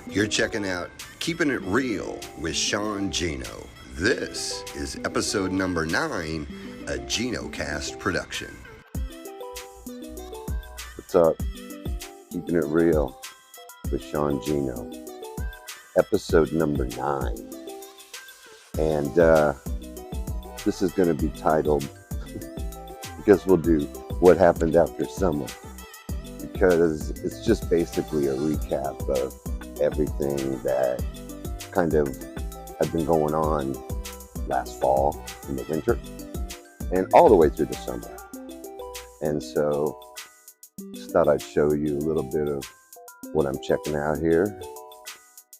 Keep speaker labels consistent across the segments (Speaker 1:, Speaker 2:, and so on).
Speaker 1: You're checking out Keeping It Real with Sean Geno. This is episode number 9, a GenoCast production. What's up? Keeping It Real with Sean Geno. Episode number 9. And this is going to be titled, I guess we'll do What Happened After Summer. Because it's just basically a recap of everything that kind of had been going on last fall, in the winter, and all the way through the summer. And so just thought I'd show you a little bit of what I'm checking out here.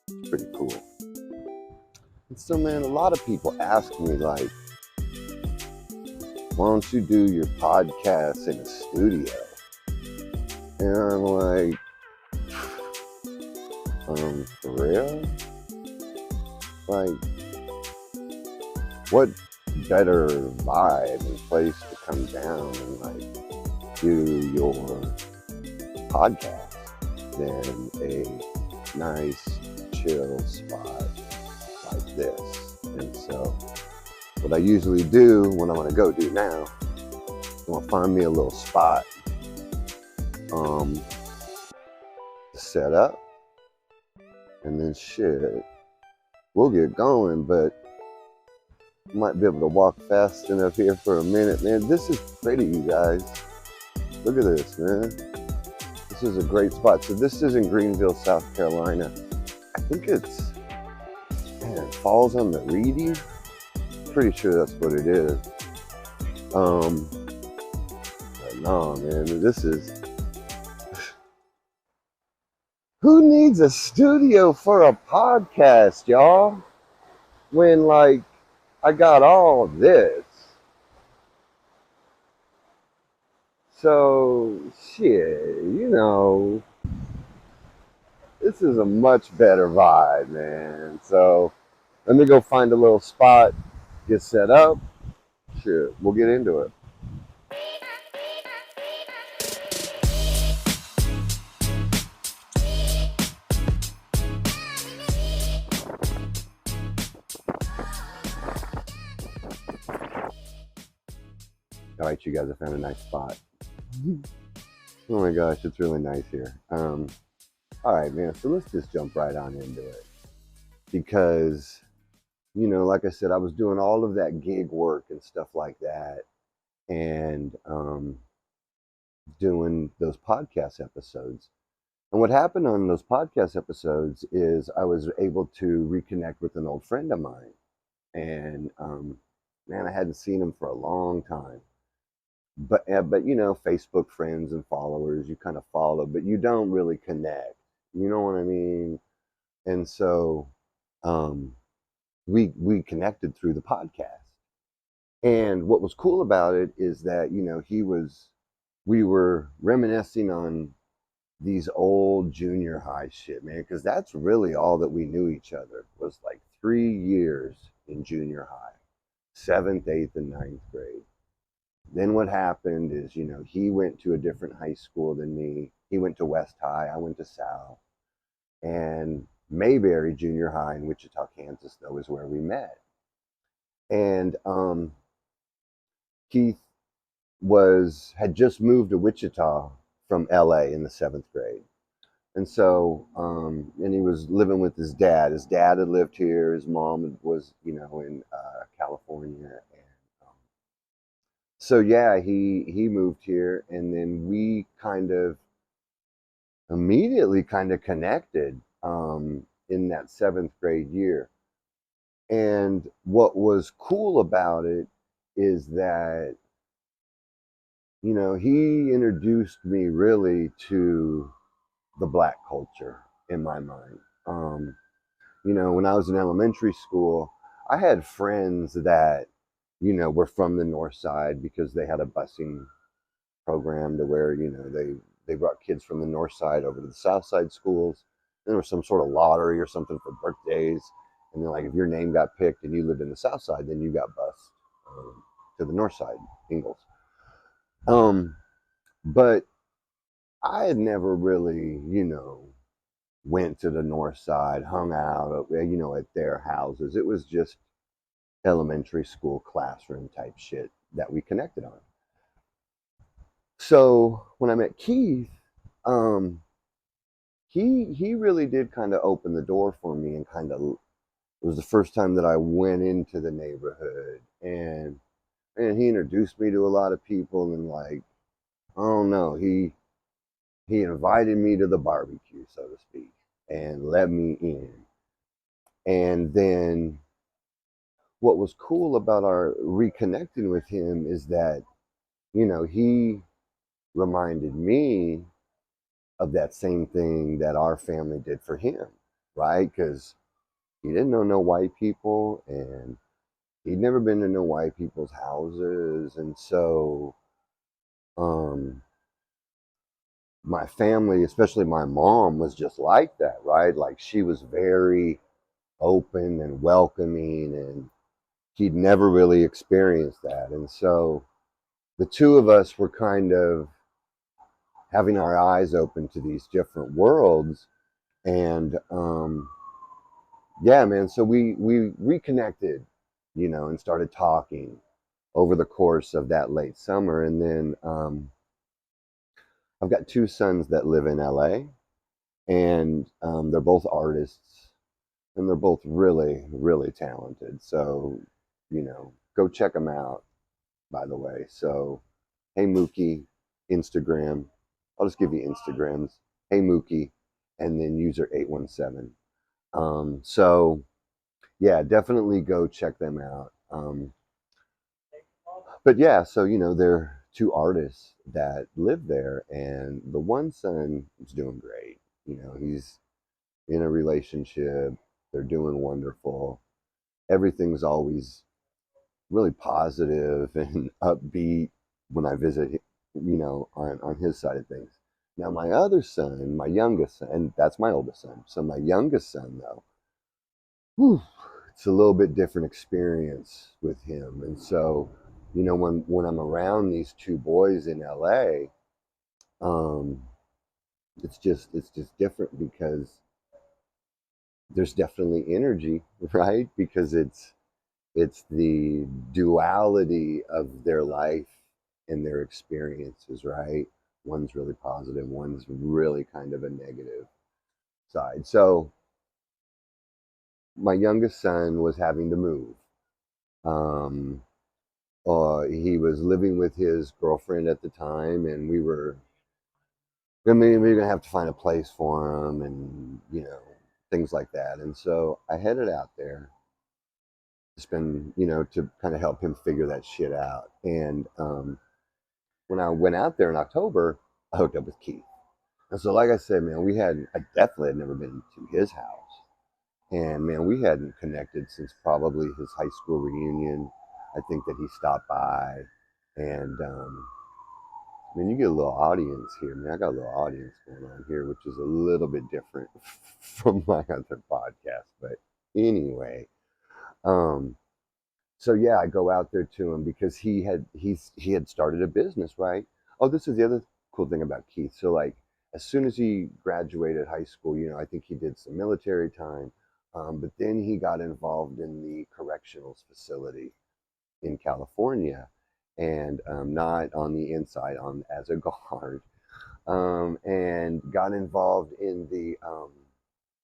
Speaker 1: It's pretty cool. And so, man, a lot of people ask me, like, why don't you do your podcast in a studio? And I'm like, for real? Like, what better vibe and place to come down and, like, do your podcast than a nice, chill spot like this? And so, what I usually do, what I'm going to go do now, I'm going to find me a little spot to set up, and then shit, we'll get going. But I might be able to walk fast enough here for a minute. Man, this is pretty, you guys. Look at this, man. This is a great spot. So this is in Greenville, South Carolina. I think it's, man, Falls on the Reedy. Pretty sure that's what it is. But no, man, this is, who needs a studio for a podcast, y'all? When, like, I got all this. So, shit, you know, this is a much better vibe, man. So, let me go find a little spot, get set up. Shit, we'll get into it. All right, you guys, I found a nice spot. Oh my gosh, it's really nice here. All right, man, so let's just jump right on into it. Because, you know, like I said, I was doing all of that gig work and stuff like that, and doing those podcast episodes. And what happened on those podcast episodes is I was able to reconnect with an old friend of mine. And, man, I hadn't seen him for a long time. But you know, Facebook friends and followers, you kind of follow, but you don't really connect. You know what I mean? And so we connected through the podcast. And what was cool about it is that, you know, we were reminiscing on these old junior high shit, man, because that's really all that we knew each other, was like 3 years in junior high, 7th, 8th, and 9th grade. Then what happened is, you know, he went to a different high school than me. He went to West High, I went to South. And Mayberry Junior High in Wichita, Kansas, though, is where we met. And Keith had just moved to Wichita from LA in the 7th grade. And so, and he was living with his dad. His dad had lived here. His mom was, you know, in California. So yeah, he moved here, and then we kind of immediately kind of connected in that 7th grade year. And what was cool about it is that, you know, he introduced me really to the Black culture in my mind. You know, when I was in elementary school, I had friends that, you know, were from the north side because they had a busing program to where, you know, they brought kids from the north side over to the south side schools. And there was some sort of lottery or something for birthdays. And then, like, if your name got picked and you lived in the south side, then you got bused to the north side, Ingalls. But I had never really, you know, went to the north side, hung out, at their houses. It was just elementary school classroom type shit that we connected on. So when I met Keith, um, he really did kind of open the door for me, and kind of it was the first time that I went into the neighborhood, and he introduced me to a lot of people, and like, I don't know, he invited me to the barbecue, so to speak, and let me in. And then what was cool about our reconnecting with him is that, he reminded me of that same thing that our family did for him, right? Because he didn't know no white people, and he'd never been to no white people's houses. And so, um, my family, especially my mom, was just like that, right? Like, she was very open and welcoming, and he'd never really experienced that. And so the two of us were kind of having our eyes open to these different worlds. And yeah, man, so we reconnected, and started talking over the course of that late summer. And then I've got two sons that live in LA, and they're both artists, and they're both really, really talented. So, go check them out, by the way. So, hey Mookie, Instagram. I'll just give you Instagrams. Hey Mookie, and then user 817. So yeah, definitely go check them out. But yeah, so they're two artists that live there, and the one son is doing great. He's in a relationship. They're doing wonderful. Everything's always really positive and upbeat when I visit, on his side of things. Now, my other son, my youngest son, and that's my oldest son. So my youngest son, though, whew, it's a little bit different experience with him. And so, when I'm around these two boys in LA, um, it's just different, because there's definitely energy, right? Because it's the duality of their life and their experiences, right? One's really positive, one's really kind of a negative side. So my youngest son was having to move. Um, he was living with his girlfriend at the time, and we were gonna have to find a place for him, and things like that. And so I headed out there to spend, to kind of help him figure that shit out. And when I went out there in October, I hooked up with Keith. And so, like I said, man, I definitely had never been to his house. And man, we hadn't connected since probably his high school reunion. I think that he stopped by. And, man, you get a little audience here, man. I got a little audience going on here, which is a little bit different from my other podcast. But anyway, um, so yeah, I go out there to him because he had started a business, right? Oh, this is the other cool thing about Keith. So like, as soon as he graduated high school, I think he did some military time, but then he got involved in the correctionals facility in California, and not on the inside, on as a guard, and got involved in the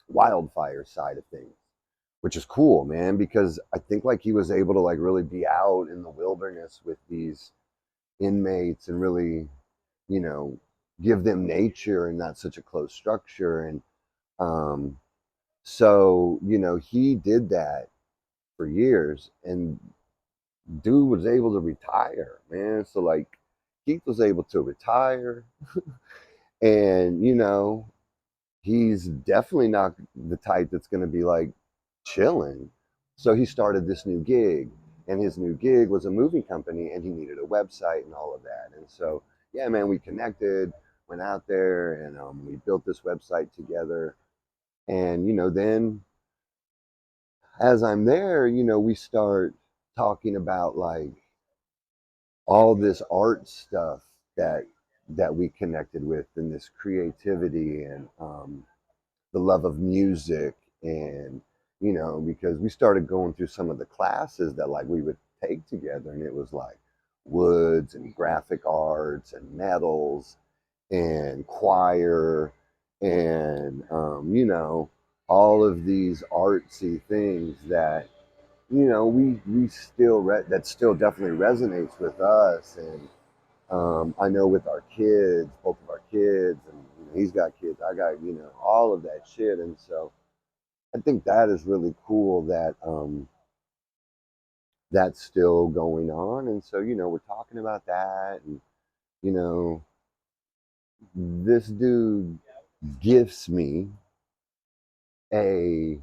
Speaker 1: wildfire side of things, which is cool, man, because I think like he was able to like really be out in the wilderness with these inmates, and really, you know, give them nature and not such a closed structure. And um, so, he did that for years, and dude was able to retire, man. So like, Keith was able to retire, and he's definitely not the type that's going to be like chilling. So he started this new gig, and his new gig was a moving company, and he needed a website and all of that. And so, yeah, man, we connected, went out there, and we built this website together. And, then as I'm there, we start talking about like all this art stuff that we connected with, and this creativity. And the love of music, and because we started going through some of the classes that like we would take together, and it was like woods and graphic arts and metals and choir and all of these artsy things that we still that still definitely resonates with us. And I know with our kids, both of our kids, and he's got kids, I got all of that shit. And so I think that is really cool that that's still going on. And so we're talking about that. And you know this dude gifts me a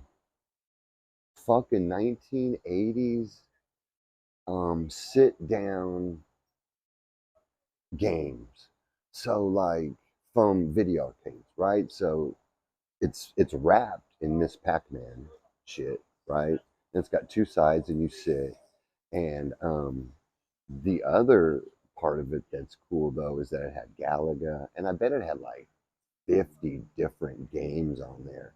Speaker 1: fucking 1980s sit down games. So like from video arcades, right? So it's wrapped in Miss Pac-Man shit, right? And it's got two sides and you sit. And the other part of it that's cool though is that it had Galaga, and I bet it had like 50 different games on there.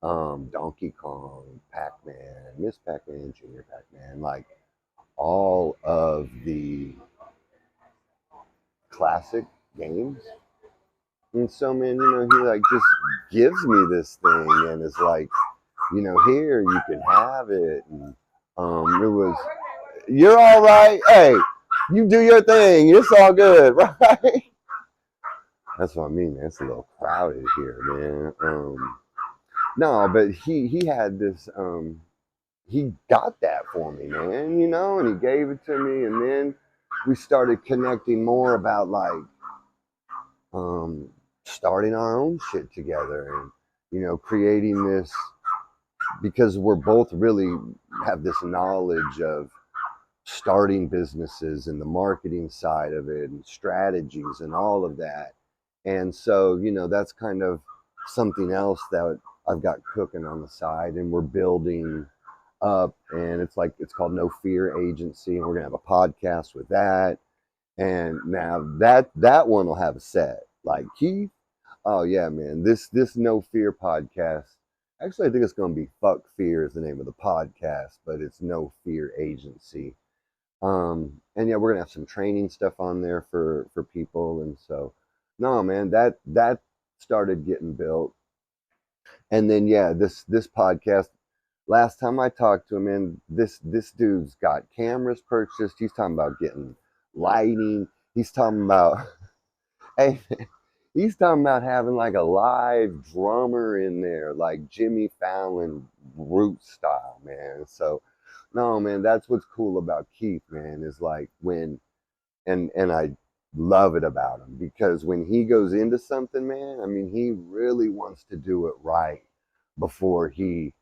Speaker 1: Donkey Kong, Pac-Man, Miss Pac-Man, Junior Pac-Man, like all of the classic games. And so, man, he like just gives me this thing and is like, here, you can have it. And it was, you're all right. Hey, you do your thing. It's all good, right? That's what I mean, man. It's a little crowded here, man. No, but he had this, he got that for me, man, and he gave it to me. And then we started connecting more about like, starting our own shit together and creating this, because we're both really have this knowledge of starting businesses and the marketing side of it and strategies and all of that. And so that's kind of something else that I've got cooking on the side, and we're building up. And it's called No Fear Agency, and we're gonna have a podcast with that. And now that one will have a set like Keith. Oh yeah, man. This No Fear podcast. Actually, I think it's going to be Fuck Fear is the name of the podcast, but it's No Fear Agency. And yeah, we're gonna have some training stuff on there for people. And so, no, man, that started getting built. And then yeah, this podcast. Last time I talked to him, man, this dude's got cameras purchased. He's talking about getting lighting. He's talking about hey, he's talking about having like a live drummer in there, like Jimmy Fallon root style, man. So, no, man, that's what's cool about Keith, man, is like when, and I love it about him because when he goes into something, man, I mean, he really wants to do it right before he,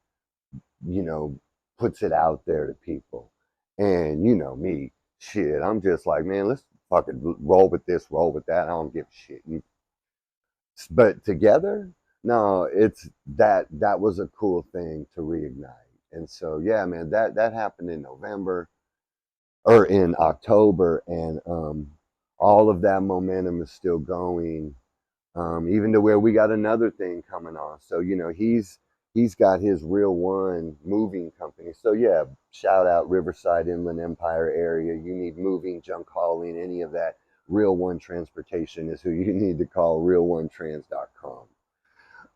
Speaker 1: you know, puts it out there to people. And me, shit, I'm just like, man, let's fucking roll with this, roll with that. I don't give a shit. But together, no, it's that was a cool thing to reignite. And so yeah, man, that happened in November or in October, and all of that momentum is still going, even to where we got another thing coming on. So he's got his Real One moving company. So yeah, shout out Riverside Inland Empire area. You need moving, junk hauling, any of that. Real One Transportation is who you need to call. Real1trans.com.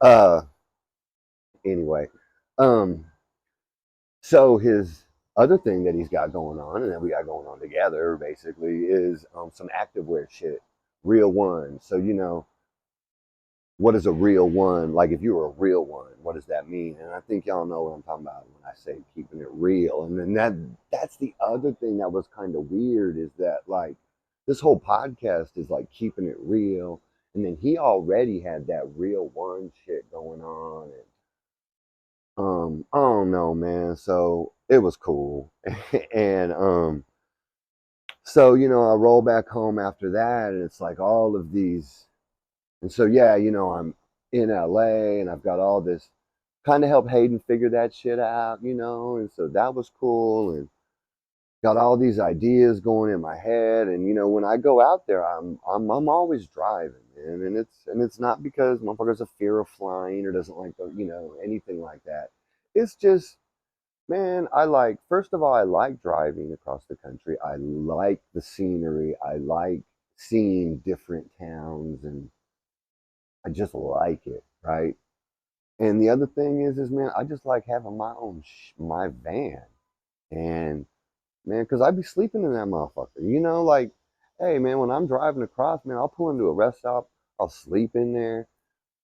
Speaker 1: Uh, anyway, um, so his other thing that he's got going on, and that we got going on together, basically, is some activewear shit. Real One. So what is a real one? Like if you were a real one, what does that mean? And I think y'all know what I'm talking about when I say keeping it real. And then that's the other thing that was kind of weird, is that like this whole podcast is like keeping it real. And then he already had that real one shit going on. And I don't know, man. So it was cool. And so I roll back home after that, and it's like all of these. And so, yeah, I'm in LA and I've got all this, kind of help Hayden figure that shit out, and so that was cool. And got all these ideas going in my head, and when I go out there, I'm always driving, man, and it's not because motherfucker's a fear of flying or doesn't like the anything like that. It's just, man, first of all, I like driving across the country. I like the scenery. I like seeing different towns, and I just like it, right? And the other thing is, man, I just like having my own my van, and man, because I'd be sleeping in that motherfucker. Like, hey, man, when I'm driving across, man, I'll pull into a rest stop. I'll sleep in there,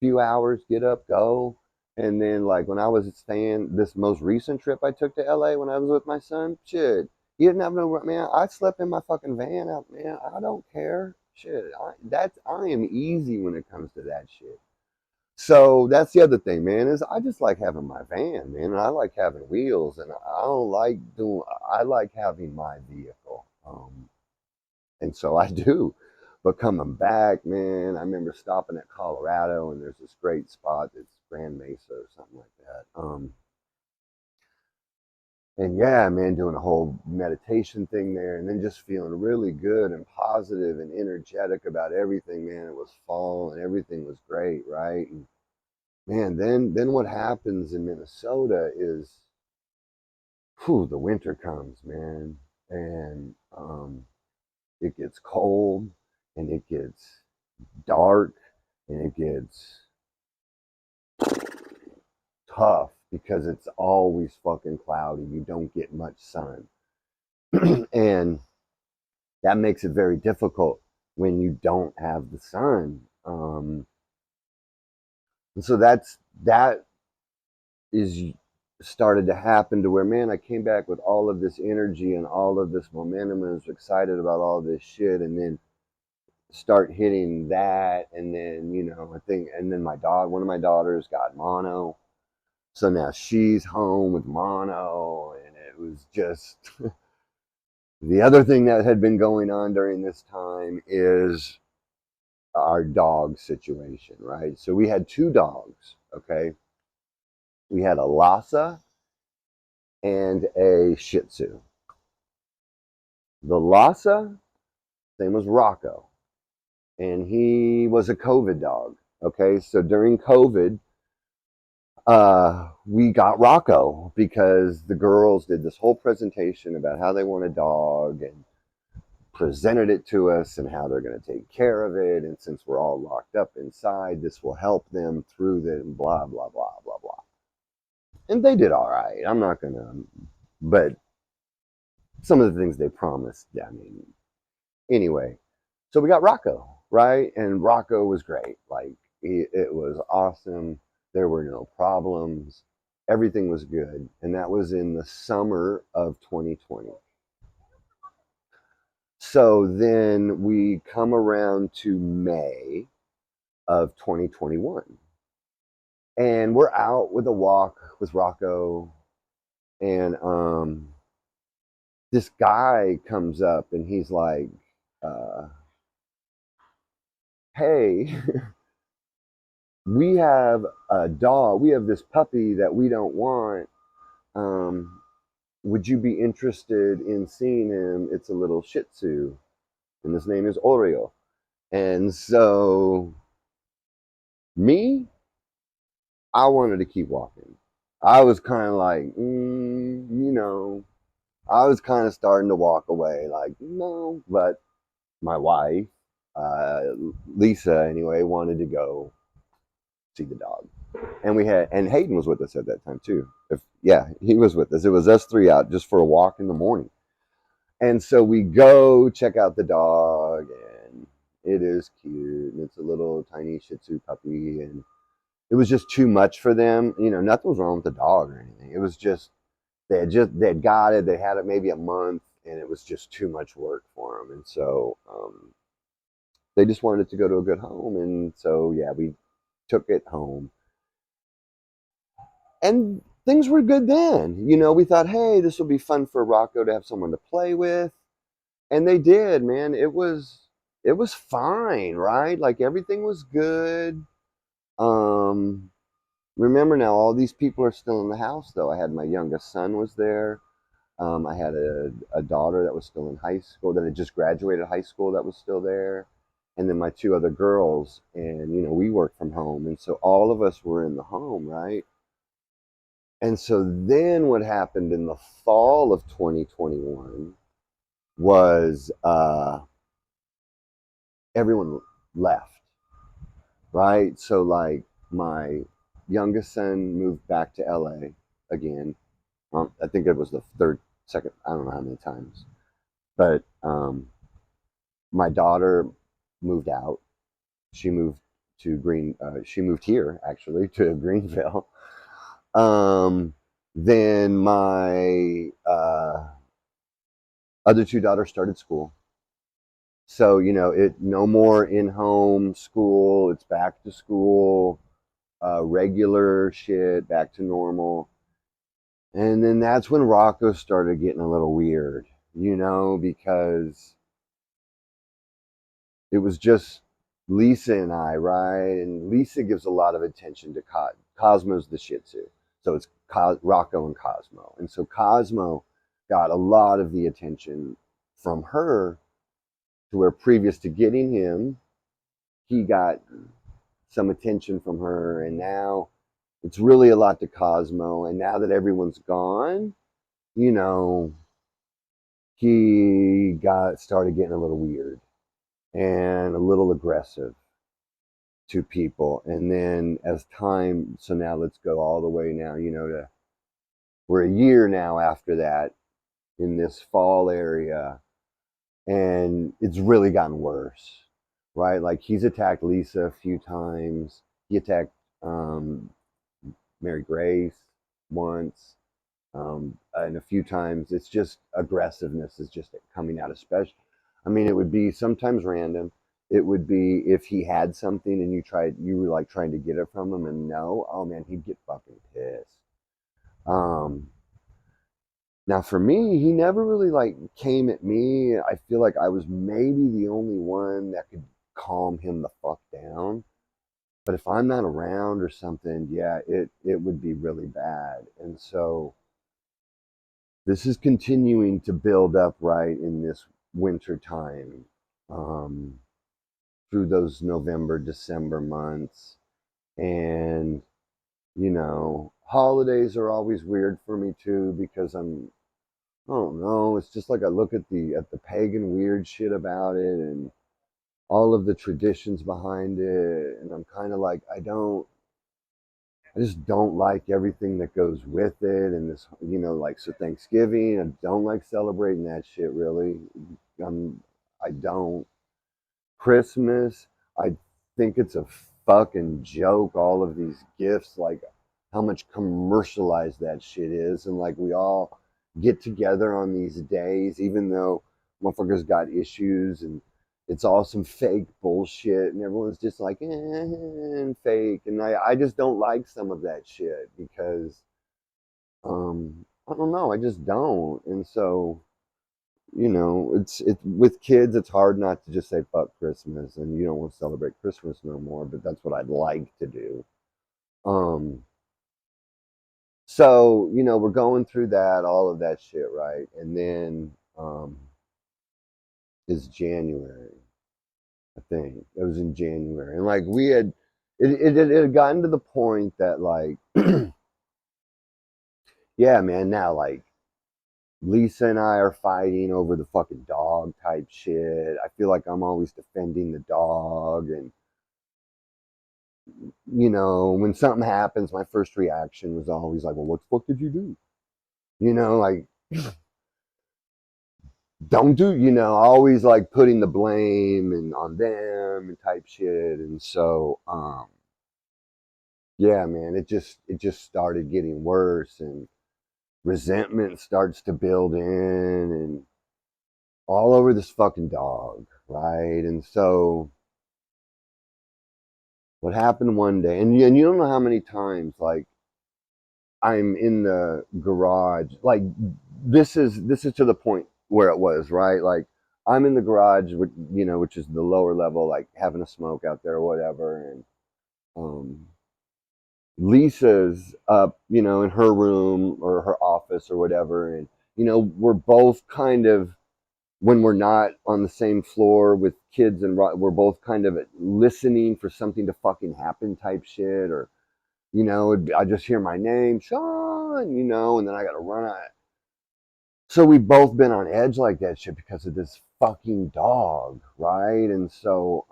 Speaker 1: few hours, get up, go. And then, like, when I was staying, this most recent trip I took to LA when I was with my son, shit, you didn't have no, man, I slept in my fucking van out, man. I don't care. Shit, I am easy when it comes to that shit. So that's the other thing, man, is I just like having my van, man. And I like having wheels, and I don't like doing, I like having my vehicle. And so I do. But coming back, man, I remember stopping at Colorado, and there's this great spot that's Grand Mesa or something like that. And yeah, man, doing a whole meditation thing there, and then just feeling really good and positive and energetic about everything, man. It was fall, and everything was great, right? And man, then what happens in Minnesota is, whew, the winter comes, man, and it gets cold, and it gets dark, and it gets tough because it's always fucking cloudy. You don't get much sun. And that makes it very difficult when you don't have the sun. And so that is started to happen to where, man, I came back with all of this energy and all of this momentum, and was excited about all this shit, and then start hitting that, and then I think, and then one of my daughters got mono. So now she's home with mono, and it was just the other thing that had been going on during this time is our dog situation, right? So we had two dogs, okay? We had a Lhasa and a Shih Tzu. The Lhasa, his name was Rocco, and he was a COVID dog, okay? So during COVID, we got Rocco because the girls did this whole presentation about how they want a dog, and presented it to us and how they're going to take care of it. And since we're all locked up inside, this will help them through the blah, blah, blah, blah, blah. And they did all right. I'm not going to, but some of the things they promised, yeah, I mean, anyway. So we got Rocco, right? And Rocco was great. Like, it was awesome. There were no problems. Everything was good. And that was in the summer of 2020. So then we come around to May of 2021. And we're out with a walk with Rocco, and this guy comes up, and he's like, hey, we have a dog, we have this puppy that we don't want. Would you be interested in seeing him? It's a little Shih Tzu, and his name is Oreo. And so me, I wanted to keep walking. I was kind of like, I was kind of starting to walk away, like, no. But my wife, uh, Lisa, anyway, wanted to go see the dog. And Hayden was with us at that time too. Yeah, he was with us. It was us three out just for a walk in the morning. And so we go check out the dog, and it is cute. And it's a little tiny Shih Tzu puppy. And it was just too much for them. Nothing was wrong with the dog or anything. It was just, they had got it. They had it maybe a month, and it was just too much work for them. And so they just wanted it to go to a good home. And so yeah, we took it home, and things were good then. We thought, hey, this will be fun for Rocco to have someone to play with, and they did, man. It was fine, right? Like, everything was good. Remember now, all these people are still in the house, though. I had my youngest son was there. I had a daughter that was still in high school, that had just graduated high school, that was still there. And then my two other girls. And, we worked from home. And so all of us were in the home, right? And so then what happened in the fall of 2021 was everyone left, right? So, like, my youngest son moved back to LA again. I think it was the second, I don't know how many times. But my daughter moved out. She moved she moved here, actually, to Greenville. Um, then my other two daughters started school. So, it no more in-home school. It's back to school, regular shit, back to normal. And then that's when Rocco started getting a little weird, because it was just Lisa and I, right? And Lisa gives a lot of attention to Cosmo's the Shih Tzu. So it's Rocco and Cosmo. And so Cosmo got a lot of the attention from her, to where previous to getting him, he got some attention from her. And now it's really a lot to Cosmo. And now that everyone's gone, you know, he got started getting a little weird and a little aggressive to people. And then as time, so now let's go all the way now, we're a year now after that, in this fall area, and it's really gotten worse, right? Like, he's attacked Lisa a few times. He attacked Mary Grace once, and a few times. It's just aggressiveness is just coming out, especially. I mean, it would be sometimes random. It would be if he had something and you were like trying to get it from him, and no, oh man, he'd get fucking pissed. Um, Now for me, he never really like came at me. I feel like I was maybe the only one that could calm him the fuck down. But if I'm not around or something, yeah, it would be really bad. And so this is continuing to build up right in this winter time, um, through those November, December months. And, holidays are always weird for me too, because I don't know. It's just like I look at the pagan weird shit about it and all of the traditions behind it, and I'm kind of like, I just don't like everything that goes with it, and this, like, so Thanksgiving, I don't like celebrating that shit really. I don't. Christmas, I think it's a fucking joke. All of these gifts, like how much commercialized that shit is, and like we all get together on these days, even though motherfuckers got issues, and it's all some fake bullshit, and everyone's just like, and fake, and I just don't like some of that shit because, I don't know, I just don't, and so it's with kids, it's hard not to just say fuck Christmas, and you don't want to celebrate Christmas no more, but that's what I'd like to do. Um, so, we're going through that, all of that shit, right? And then is January, I think. It was in January. And like it had gotten to the point that, like, yeah, man, now like Lisa and I are fighting over the fucking dog type shit. I feel like I'm always defending the dog. And, when something happens, my first reaction was always like, well, what the fuck did you do? Like, don't do, always like putting the blame and on them and type shit. And so, yeah, man, it just started getting worse, and resentment starts to build in, and all over this fucking dog, right? And so what happened one day, and you don't know how many times, like, I'm in the garage, like, this is to the point where it was, right? Like, I'm in the garage, which is the lower level, like having a smoke out there or whatever, and um, Lisa's up, in her room or her office or whatever, and we're both kind of, when we're not on the same floor with kids, and we're both kind of listening for something to fucking happen type shit, or I just hear my name, Sean, and then I gotta run out. So we've both been on edge like that shit because of this fucking dog, right? And so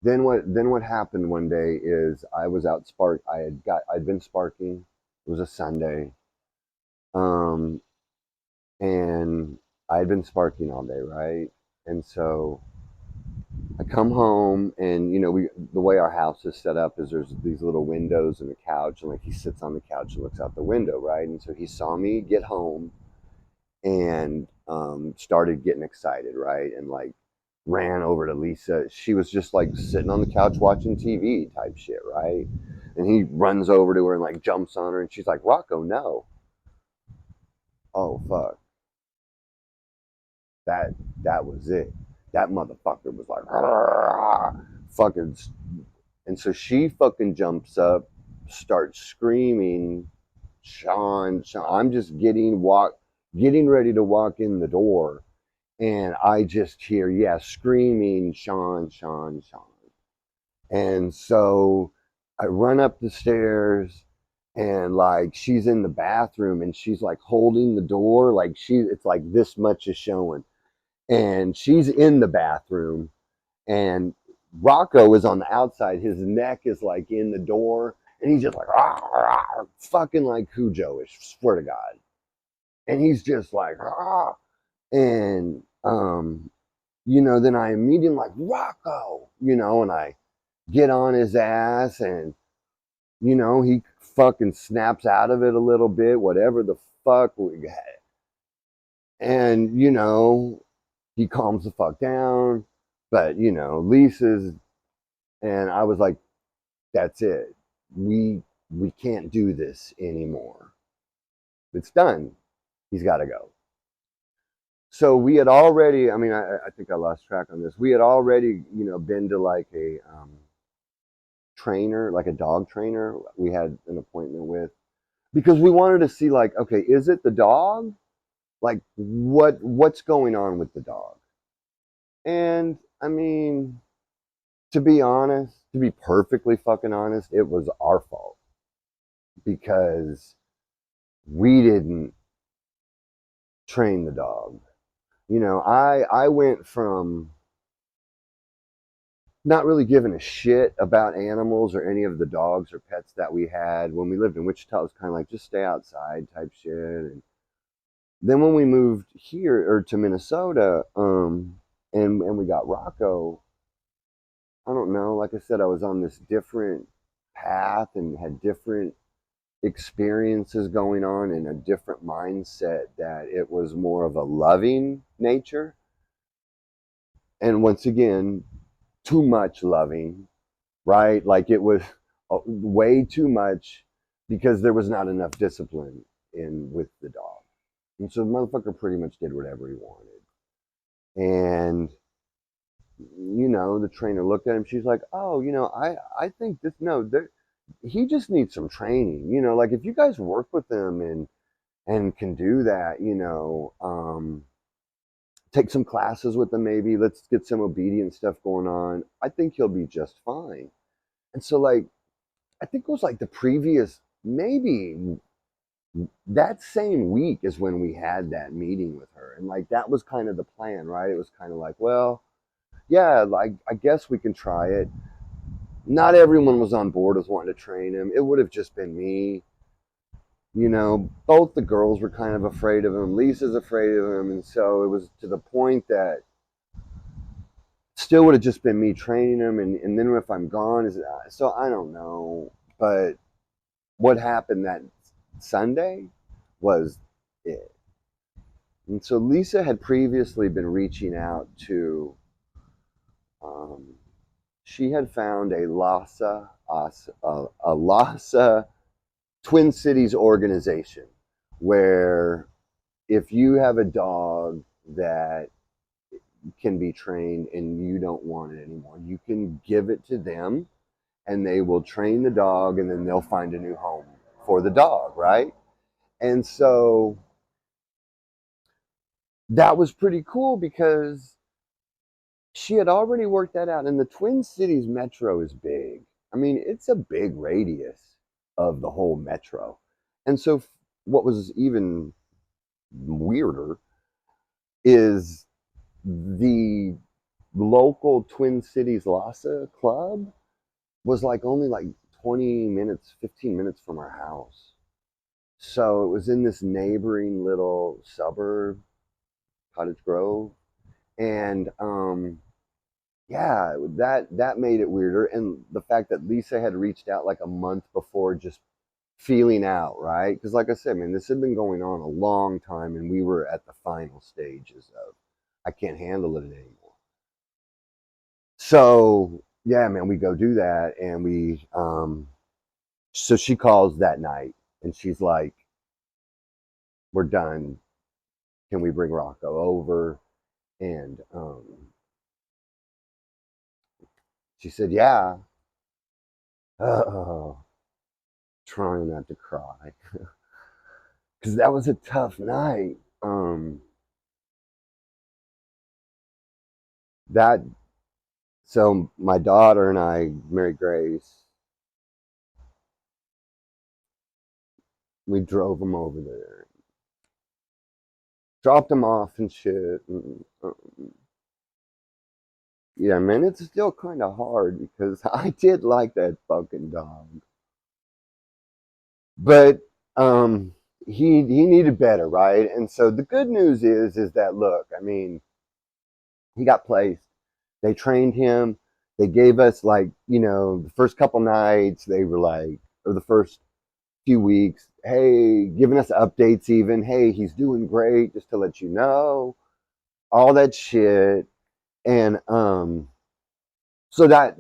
Speaker 1: then what happened one day is I was out I'd been sparking. It was a Sunday. Um and I'd been sparking all day, right? And so I come home, and the way our house is set up is there's these little windows and a couch, and like he sits on the couch and looks out the window, right? And so he saw me get home and started getting excited, right? And like ran over to Lisa. She was just like sitting on the couch watching TV type shit, right? And he runs over to her and like jumps on her, and she's like, Rocco, no. Oh fuck. That that was it. That motherfucker was like, fucking, and so she fucking jumps up, starts screaming, Sean, Sean. I'm just getting ready to walk in the door, and I just hear, yeah, screaming, Sean, Sean, Sean. And so I run up the stairs, and like she's in the bathroom, and she's like holding the door, like it's like this much is showing. And she's in the bathroom, and Rocco is on the outside. His neck is like in the door, and he's just like, rah, rah, fucking like Cujo-ish, swear to God. And he's just like, rah. And then I immediately like, Rocco, and I get on his ass, and he fucking snaps out of it a little bit, whatever the fuck we got. And he calms the fuck down. But Lisa's, and I was like, that's it. We can't do this anymore. It's done. He's got to go. So we had already, I think I lost track on this. We had already, been to like a trainer, like a dog trainer. We had an appointment with, because we wanted to see, like, okay, is it the dog? Like, what's going on with the dog? And to be honest, to be perfectly fucking honest, it was our fault, because we didn't train the dog. I went from not really giving a shit about animals or any of the dogs or pets that we had. When we lived in Wichita, it was kind of like, just stay outside type shit. And then when we moved here, or to Minnesota, and we got Rocco, I don't know, like I said, I was on this different path and had different experiences going on, in a different mindset, that it was more of a loving nature. And once again, too much loving, right? Like it was way too much, because there was not enough discipline in with the dog. And so the motherfucker pretty much did whatever he wanted. And the trainer looked at him. She's like, "Oh, I think this. No, he just needs some training. Like if you guys work with him and can do that, take some classes with him, maybe let's get some obedience stuff going on. I think he'll be just fine." And so, like, I think it was like the previous, maybe that same week is when we had that meeting with her, and like that was kind of the plan, right? It was kind of like, well, yeah, like I guess we can try it. Not everyone was on board with wanting to train him. It would have just been me. Both the girls were kind of afraid of him. Lisa's afraid of him. And so it was to the point that still would have just been me training him. And then if I'm gone, so I don't know. But what happened that Sunday was it. And so Lisa had previously been reaching out to, she had found a LASA Twin Cities organization, where if you have a dog that can be trained and you don't want it anymore, you can give it to them, and they will train the dog, and then they'll find a new home for the dog, right? And so that was pretty cool because she had already worked that out. And the Twin Cities metro is big. I mean, it's a big radius of the whole metro. And so what was even weirder is the local Twin Cities Lhasa club was like only like 20 minutes, 15 minutes from our house. So it was in this neighboring little suburb, Cottage Grove. And yeah, that made it weirder. And the fact that Lisa had reached out like a month before, just feeling out, right? Because like I said, man, this had been going on a long time, and we were at the final stages of, I can't handle it anymore. So yeah, man, we go do that, and so she calls that night, and she's like, we're done. Can we bring Rocco over? And she said, yeah. Oh, trying not to cry because that was a tough night. That So my daughter and I, Mary Grace, we drove him over there, dropped him off and shit. And, yeah, man, it's still kind of hard because I did like that fucking dog, but he needed better, right? And so the good news is that, look, I mean, he got placed. They trained him. They gave us, like, the first couple nights, they were like, or the first few weeks, hey, giving us updates even, hey, he's doing great, just to let you know, all that shit. And so that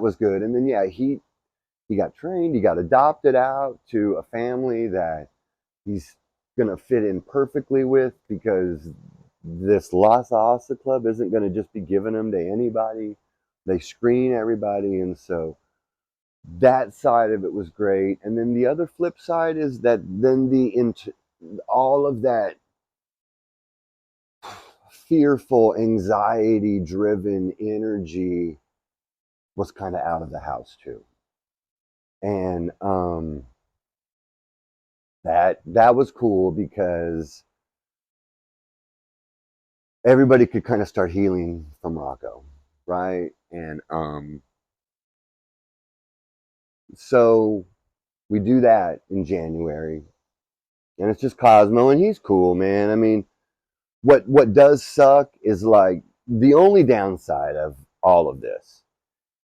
Speaker 1: was good. And then yeah, he got trained, he got adopted out to a family that he's gonna fit in perfectly with, because this Las Asa Club isn't gonna just be giving him to anybody. They screen everybody, and so that side of it was great. And then the other flip side is that then all of that fearful, anxiety driven energy was kind of out of the house too. And that was cool because everybody could kind of start healing from Rocco, right? And so we do that in January, and it's just Cosmo, and he's cool, man. I mean, what does suck is, like, the only downside of all of this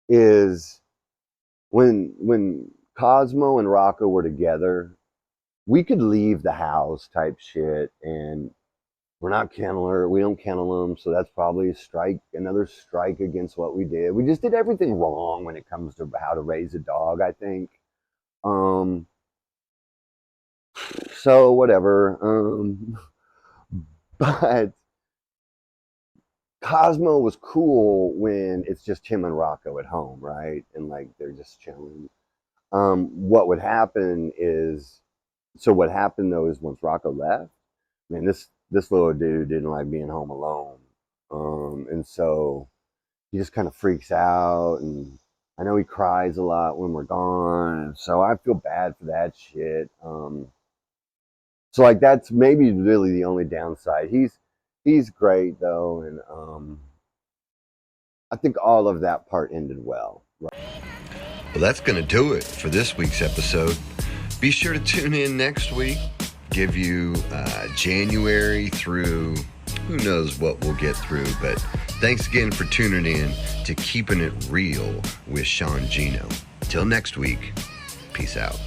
Speaker 1: is when Cosmo and Rocco were together, we could leave the house type shit, and we're not kenneler, we don't kennel them, so that's probably another strike against what we did. We just did everything wrong when it comes to how to raise a dog, I think. So whatever. But Cosmo was cool when it's just him and Rocco at home, right? And like they're just chilling. What would happen is, so what happened though is once Rocco left, man, this little dude didn't like being home alone. And so he just kind of freaks out, and I know he cries a lot when we're gone, and so I feel bad for that shit. So like that's maybe really the only downside. He's great though, and I think all of that part ended well. Right?
Speaker 2: Well, that's going to do it for this week's episode. Be sure to tune in next week. Give you January through who knows what we'll get through. But thanks again for tuning in to Keeping It Real with Sean Geno. Till next week, peace out.